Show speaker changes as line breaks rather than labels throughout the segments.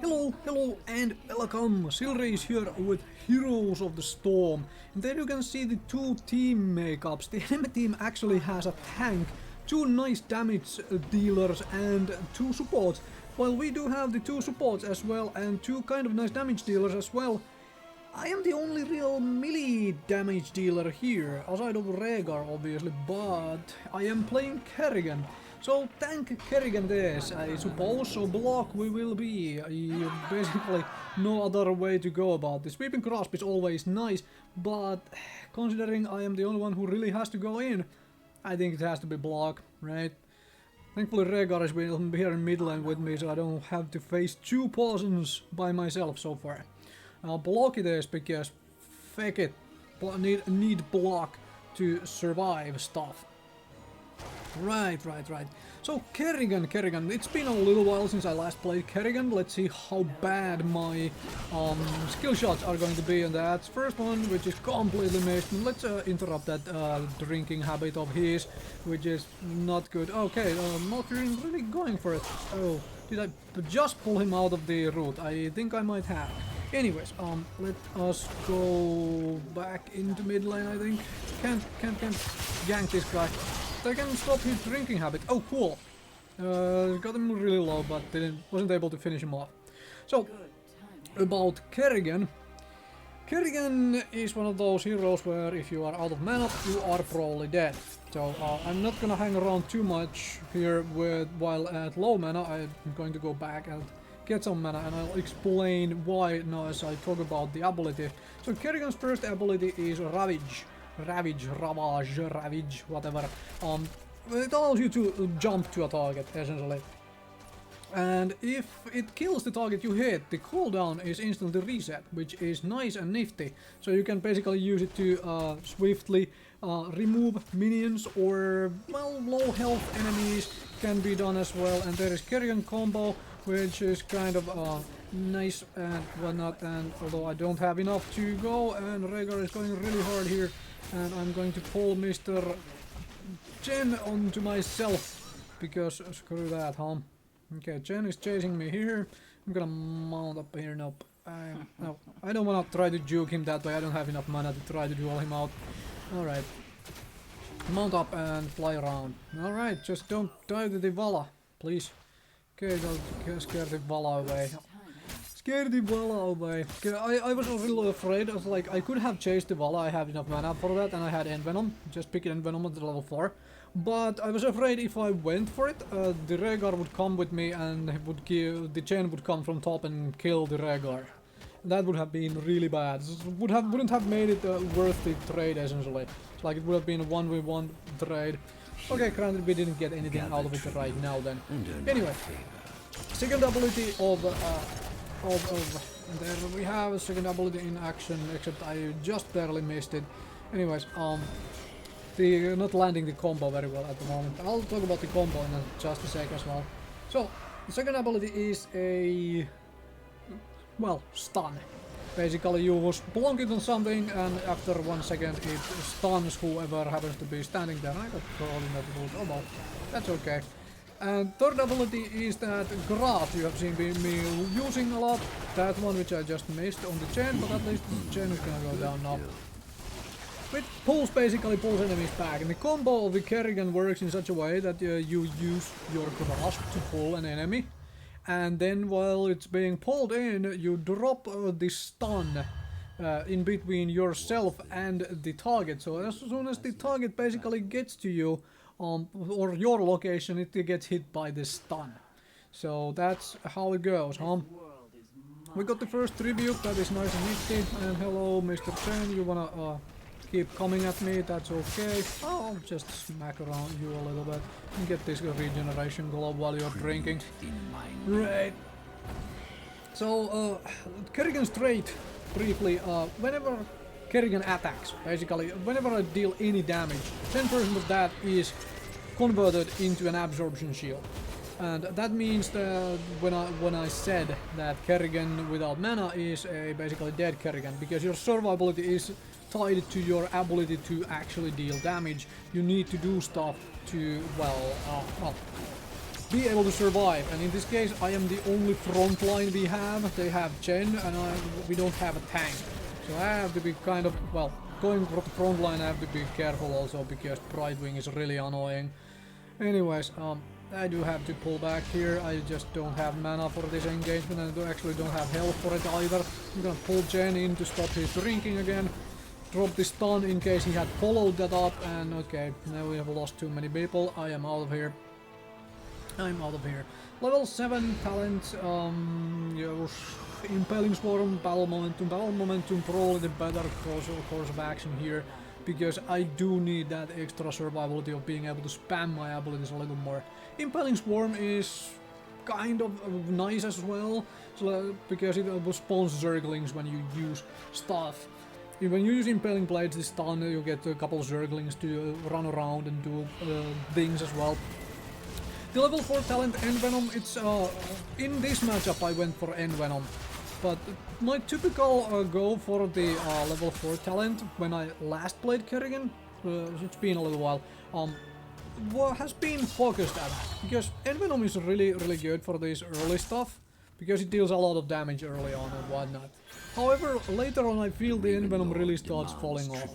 Hello and welcome! Silrace here with Heroes of the Storm. And there you can see the two team makeups. The enemy team actually has a tank, two nice damage dealers and two supports. While we do have the two supports as well and two kind of nice damage dealers as well. I am the only real melee damage dealer here, aside of Rhaegar obviously, but I am playing Kerrigan. So tank Kerrigan this, I suppose, so block we will be. Basically no other way to go about this. Sweeping grasp is always nice, but considering I am the only one who really has to go in, I think it has to be block, right? Thankfully Rhaegar is here in mid lane with me, so I don't have to face two poisons by myself so far. I'll block it is because fake it, need block to survive stuff. Right. So Kerrigan, it's been a little while since I last played Kerrigan. Let's see how bad my skill shots are going to be on that. First one, which is completely missed. Let's interrupt that drinking habit of his, which is not good. Okay, Malkirin really going for it. Oh, did I just pull him out of the route? I think I might have. Anyways, let us go back into mid lane, I think. Can't gank this guy. I can stop his drinking habit. Oh, cool. Got him really low, but wasn't able to finish him off. So, about Kerrigan. Kerrigan is one of those heroes where if you are out of mana, you are probably dead. So, I'm not gonna hang around too much here while at low mana. I'm going to go back and get some mana, and I'll explain why now as I talk about the ability. So Kerrigan's first ability is Ravage, whatever. It allows you to jump to a target, essentially. And if it kills the target you hit, the cooldown is instantly reset, which is nice and nifty. So you can basically use it to swiftly remove minions or, well, low health enemies can be done as well. And there is Kerrigan combo, which is kind of nice and whatnot, and although I don't have enough to go, and Rhaegar is going really hard here, and I'm going to pull Mr. Chen onto myself, because screw that, huh? Okay, Chen is chasing me here. I'm gonna mount up here. Nope. No, I don't wanna try to juke him that way. I don't have enough mana to try to duel him out. Alright. Mount up and fly around. Alright, just don't die to the Vala, please. Okay, don't scare the Vala away. Scare the Vala away. I was a little afraid. I was like, I could have chased the Vala. I have enough mana for that, and I had Envenom. Just pick Envenom at level 4. But I was afraid if I went for it, the Rhaegar would come with me, and the chain would come from top and kill the Rhaegar. That would have been really bad. Wouldn't have made it worth the trade, essentially. Like it would have been a 1v1 trade. Okay, granted we didn't get anything out of it right now then. Anyway, second ability of and there we have a second ability in action, except I just barely missed it. Anyways, the not landing the combo very well at the moment. I'll talk about the combo in just a sec as well. So, the second ability is a, well, stun. Basically you block it on something, and after 1 second it stuns whoever happens to be standing there. I got coordinate route. Oh well, that's okay. And third ability is that graph you have seen me using a lot. That one which I just missed on the chain, but at least the chain is gonna go down now. Which basically pulls enemies back, and the combo of the Kerrigan works in such a way that you use your grasp to pull an enemy, and then while it's being pulled in, you drop the stun in between yourself and the target. So as soon as the target basically gets to you, or your location, it gets hit by the stun. So that's how it goes, huh? We got the first tribute, that is nice and nifty, and hello Mr. Chen, you wanna keep coming at me, that's okay. I'll just smack around you a little bit and get this regeneration globe while you're drinking. Right. So, Kerrigan's trait, briefly, whenever Kerrigan attacks, basically, whenever I deal any damage, 10% of that is converted into an absorption shield. And that means that when I said that Kerrigan without mana is a basically dead Kerrigan, because your survivability is tied to your ability to actually deal damage. You need to do stuff to, well, be able to survive. And in this case, I am the only front line we have. They have Jen, and we don't have a tank. So I have to be kind of, well, going for the front line, I have to be careful also because Brightwing is really annoying. Anyways, I do have to pull back here. I just don't have mana for this engagement, and I actually don't have health for it either. I'm gonna pull Jen in to stop his drinking again. Drop the stun in case he had followed that up, and okay, now we have lost too many people. I am out of here. I'm out of here. Level 7 talent, yeah, Impaling Swarm, Battle Momentum. Battle Momentum probably the better course of action here, because I do need that extra survivability of being able to spam my abilities a little more. Impaling Swarm is kind of nice as well, so, because it spawns Zerglings when you use stuff. When you use Impaling Blades this stun, you get a couple Zerglings to run around and do things as well. The level 4 talent Envenom, it's in this matchup I went for Envenom. But my typical go for the level 4 talent when I last played Kerrigan, it's been a little while, has been focused at that. Because Envenom is really good for this early stuff, because it deals a lot of damage early on and whatnot. However, later on I feel the Envenom really starts falling off.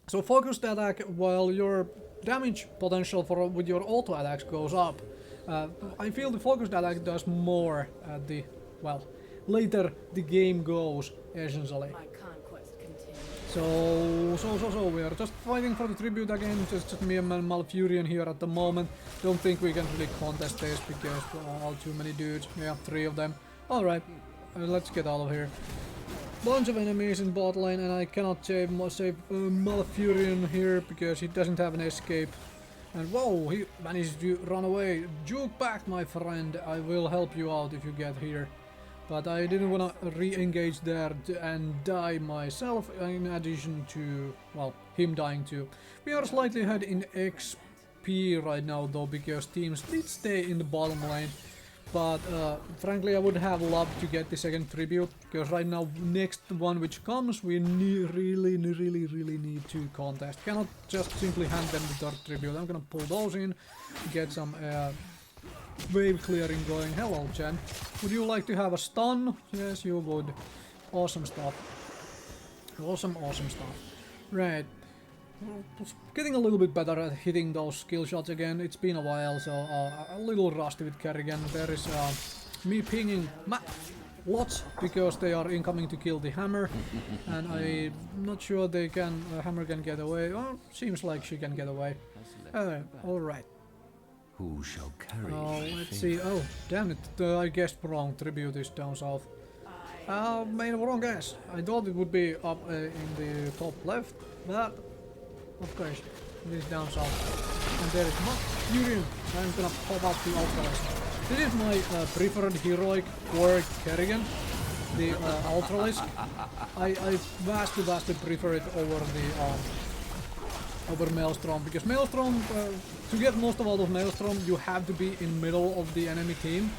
So focused attack, while your damage potential with your auto attacks goes up, I feel the focused attack does more at the, well, later the game goes, essentially. So we are just fighting for the tribute again, just me and Malfurion here at the moment. Don't think we can really contest this because all too many dudes, yeah, 3 of them. Alright, let's get out of here. Bunch of enemies in bot lane, and I cannot save Malfurion here because he doesn't have an escape. And whoa, he managed to run away. Juke back, my friend, I will help you out if you get here. But I didn't want to re-engage there and die myself, in addition to, well, him dying too. We are slightly ahead in XP right now though, because teams did stay in the bottom lane. But frankly, I would have loved to get the second tribute, because right now, next one which comes, we really need to contest. Cannot just simply hand them the third tribute. I'm gonna pull those in, get some wave clearing going. Hello, Jen. Would you like to have a stun? Yes, you would. Awesome stuff. Awesome stuff. Right. Getting a little bit better at hitting those skill shots again. It's been a while, so a little rusty with Kerrigan. There is me pinging lots because they are incoming to kill the hammer, and I'm not sure they can. Hammer can get away. Oh, seems like she can get away. All right.
Who shall carry?
Let's see. Oh, damn it! I guessed wrong. Tribute is down south. Made a wrong guess. I thought it would be up in the top left, but. Of course, it is down south. And there is Malfurion. I'm gonna pop out the Ultralisk. This is my preferred heroic for Kerrigan, the Ultralisk. I vastly prefer it over the over Maelstrom, because Maelstrom, to get most out of Maelstrom, you have to be in middle of the enemy team,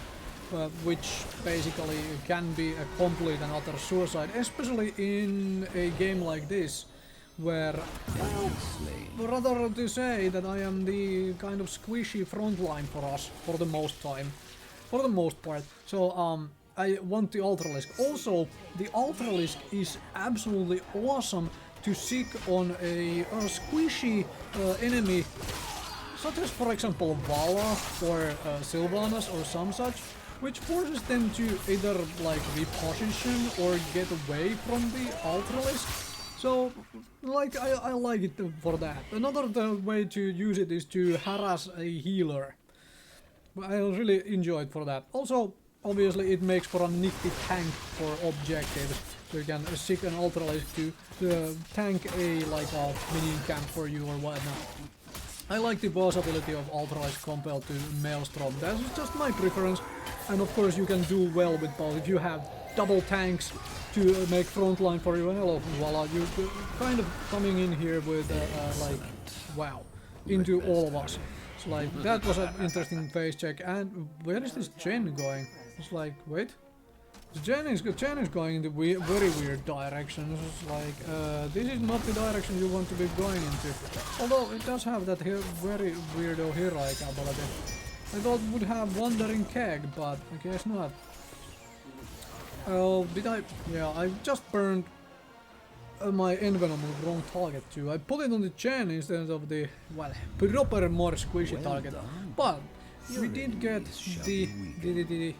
which basically can be a complete and utter suicide, especially in a game like this. Where, well, rather to say that I am the kind of squishy frontline for us for the most part. So I want the Ultralisk. Also, the Ultralisk is absolutely awesome to seek on a squishy enemy, such as for example Vala or Sylvanas or some such, which forces them to either like reposition or get away from the Ultralisk. So, like, I like it for that. Another way to use it is to harass a healer. I really enjoy it for that. Also, obviously, it makes for a nifty tank for objectives. So you can seek an Ultralisk to tank a, like, a minion camp for you or whatnot. I like the versatility of Ultralisk compared to Maelstrom. That's just my preference. And of course, you can do well with both. If you have double tanks to make frontline for you, and hello, voila, you're kind of coming in here with like, wow, into all of us. It's like, that was an interesting phase check. And where is this Jen going? It's like, wait, Jen is going in the very weird direction. It's like, this is not the direction you want to be going into. Although it does have that very weirdo heroic ability. I thought it would have Wandering Keg, but I guess not. Oh, did I? Yeah, I just burned my Envenom on the wrong target too. I put it on the Chen instead of the, well, proper more squishy target. But we did get the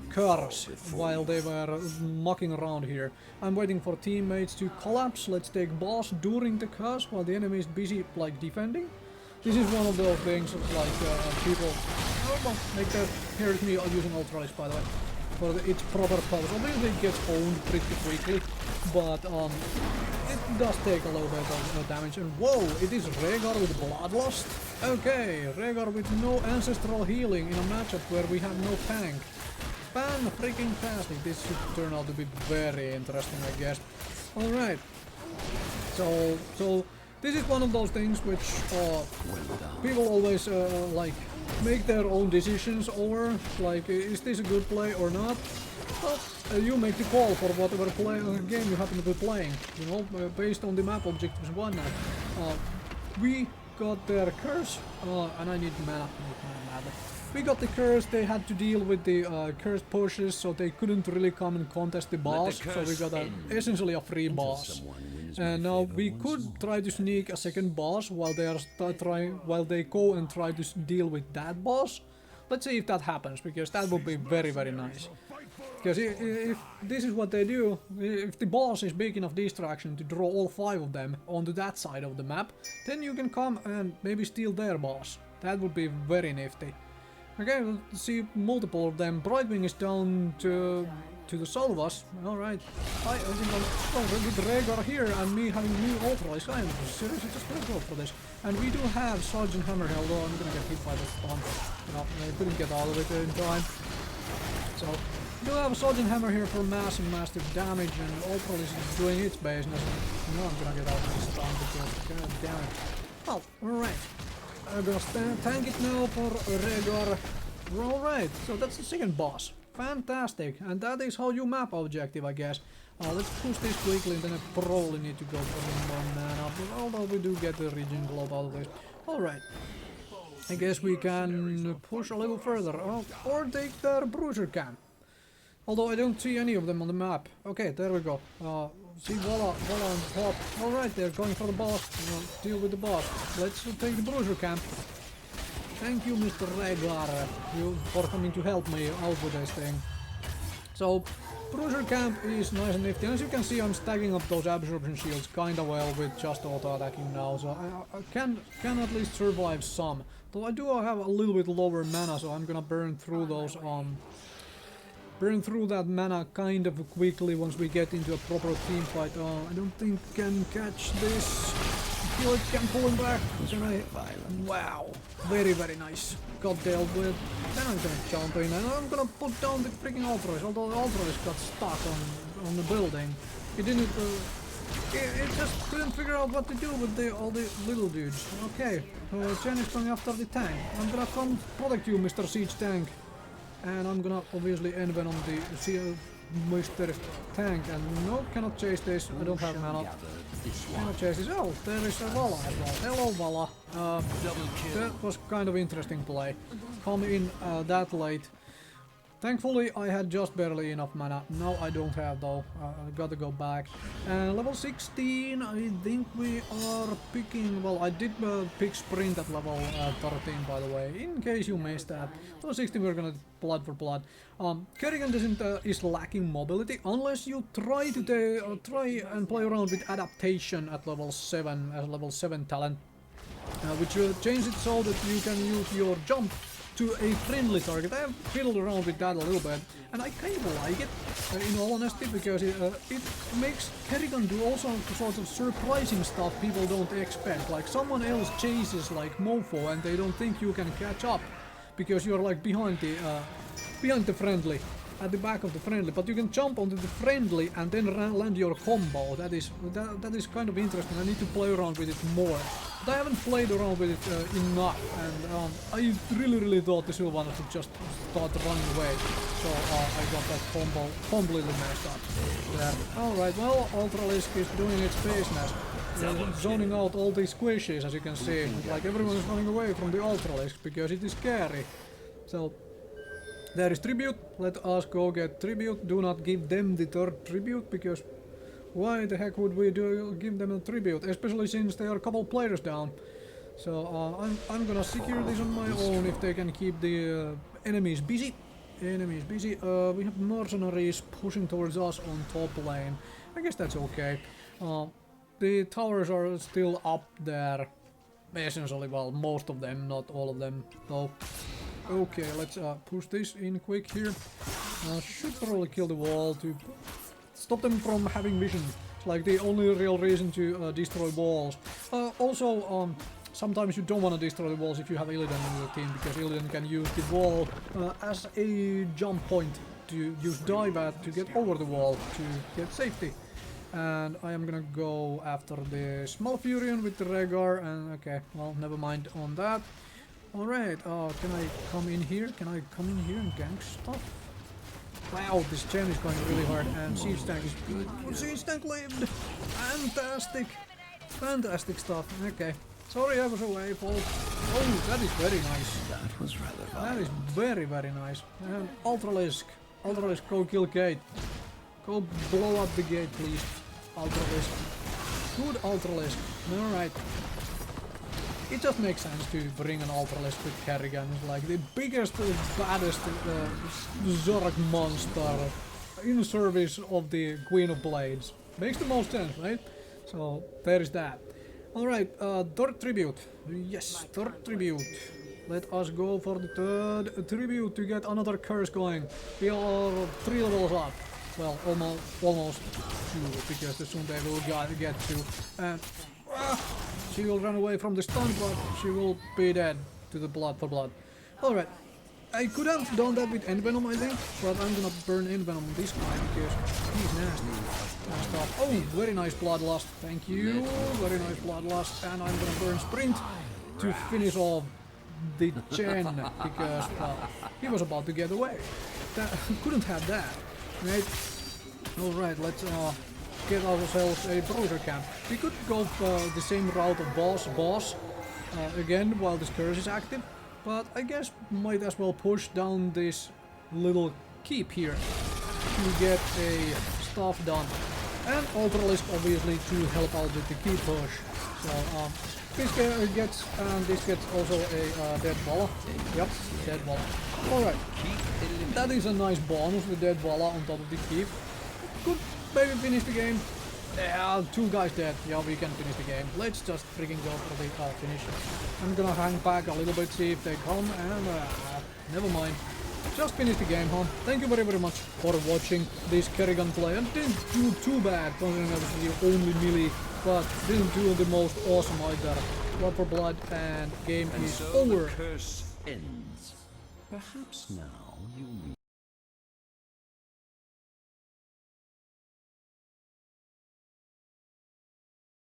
curse while they were mucking around here. I'm waiting for teammates to collapse. Let's take boss during the curse while the enemy is busy like defending. This is one of those things like people make that. Here's me using Ultralisks, by the way, for its proper purpose. Obviously it gets owned pretty quickly, but it does take a little bit of damage. And whoa, it is Rhaegar with Bloodlust. Okay, Rhaegar with no ancestral healing in a matchup where we have no tank. Fan-freaking-tastic. This should turn out to be very interesting, I guess. Alright. So this is one of those things which people always like make their own decisions over, like, is this a good play or not? Well, you make the call for whatever game you happen to be playing, you know, based on the map objectives and whatnot. We got their curse, and I need mana. We got the curse, they had to deal with the cursed pushes, so they couldn't really come and contest the boss, so we got essentially a free boss. And now we could try to sneak a second boss while they go and try to deal with that boss. Let's see if that happens, because that would be very, very nice. Because if this is what they do, if the boss is big enough distraction to draw all 5 of them onto that side of the map, then you can come and maybe steal their boss. That would be very nifty. Okay, we'll see multiple of them. Brightwing is down to the south of us. Alright. I think I'm with Rhaegar here and me having new Ultralisks. I'm seriously just gonna go for this. And we do have Sergeant Hammer here, although I'm gonna get hit by the storm. No, I couldn't get out of it in time. So, we do have a Sergeant Hammer here for massive damage, and Ultralisk is doing its business. No, I'm gonna get out of this storm because, god damn it. Well, alright. I'm gonna tank it now for Rhaegar. Alright, so that's the second boss. Fantastic, and that is how you map objective, I guess. Let's push this quickly, and then I probably need to go for one mana, although we do get the Regen Globe out of this. Alright. I guess we can push a little further, or take their Bruiser Camp. Although I don't see any of them on the map. Okay, there we go. See Voila on top. Alright, they're going for the boss. Deal with the boss. Let's take the Bruiser Camp. Thank you, Mr. Rhaegar, for coming to help me out with this thing. So, Bruiser Camp is nice and nifty. As you can see, I'm stacking up those absorption shields kinda well with just auto-attacking now, so I can at least survive some. Though I do have a little bit lower mana, so I'm gonna burn through those, burn through that mana kind of quickly once we get into a proper team fight. I don't think I can catch this. I feel like I can pull him back. Wow. Very, very nice. Got dealt with. Then I'm gonna jump in and I'm gonna put down the freaking Ultralisk. Although the Ultralisk got stuck on the building. It didn't... it just couldn't figure out what to do with all the little dudes. Okay. Chen is going after the tank. I'm gonna come protect you, Mr. Siege Tank. And I'm gonna obviously envenom the Mr. Tank, and no, cannot chase this, I don't have mana. Cannot chase this. Oh, there is a Vala as well. Hello Vala. That was kind of interesting play. Come in that late. Thankfully I had just barely enough mana. Now I don't have though. I gotta go back. Level 16, I think we are picking... Well, I did pick Sprint at level 13 by the way, in case you missed that. Level 16 we're gonna blood for blood. Kerrigan is lacking mobility unless you try and play around with adaptation at level 7 as level 7 talent. Which will change it so that you can use your jump to a friendly target. I have fiddled around with that a little bit, and I kind of like it, in all honesty, because it makes Kerrigan do all sorts of surprising stuff people don't expect. Like someone else chases like Mofo and they don't think you can catch up, because you're like behind the friendly, at the back of the friendly, but you can jump onto the friendly and then land your combo. That is kind of interesting. I need to play around with it more. But I haven't played around with it enough, and I really thought the Sylvanas would just start running away. So I got that combo completely messed up there. Alright, well, Ultralisk is doing its business. zoning out all these squishes, as you can see. Like everyone is running away from the Ultralisks because it is scary. So there is tribute. Let us go get tribute. Do not give them the third tribute because why the heck would we give them a tribute, especially since they are a couple players down. So I'm gonna secure this on my own if they can keep the enemies busy. Enemies busy. We have mercenaries pushing towards us on top lane. I guess that's okay. The towers are still up there. Essentially, well, most of them, not all of them, though. Okay, let's push this in quick here. Should probably kill the wall to stop them from having vision. It's like the only real reason to destroy walls. Also, sometimes you don't want to destroy the walls if you have Illidan in your team, because Illidan can use the wall as a jump point to use dive at to get over the wall to get safety. And I am gonna go after the Small Furion with the Rhaegar, and okay, well, never mind on that. Alright, can I come in here? Can I come in here and gank stuff? Wow, this gen is going really hard, and Siege Tank is good. Siege Tank lived! Fantastic! Fantastic stuff, okay. Sorry I was away, folks. Oh, that is very nice.
That was rather
That is very, very nice. And Ultralisk. Ultralisk, go kill gate. Go blow up the gate, please. Ultralisk. Good Ultralisk. Alright. It just makes sense to bring an Ultralisk with Kerrigan. It's like the biggest, baddest Zorak monster in service of the Queen of Blades. Makes the most sense, right? So, there is that. Alright, third tribute. Yes, third tribute. Let us go for the third tribute to get another curse going. We are 3 levels up. Well, almost 2, because soon they will get to. And she will run away from the stun, but she will be dead to the blood for blood. Alright, I could have done that with End Venom, I think, but I'm gonna burn End Venom on this guy because he's nasty. Oh, very nice Bloodlust, thank you. Very nice Bloodlust, and I'm gonna burn Sprint to finish off the Chen because he was about to get away. Couldn't have that, right? Alright, let's get ourselves a browser camp. We could go the same route of boss again while this curse is active, but I guess might as well push down this little keep here to get a stuff done. And Ultralisk obviously to help out with the keep push. So this gets also a dead Vala. Yep, dead Vala. Alright, that is a nice bonus with dead Vala on top of the keep. Could maybe finish the game. Yeah, 2 guys dead. Yeah, we can finish the game. Let's just freaking go for the finish. I'm gonna hang back a little bit, see if they come, and never mind. Just finish the game, huh? Thank you very, very much for watching this Kerrigan play. And didn't do too bad, considering I was the only melee, but didn't do the most awesome either. Blood for blood, and game is over.
The curse ends. Perhaps now you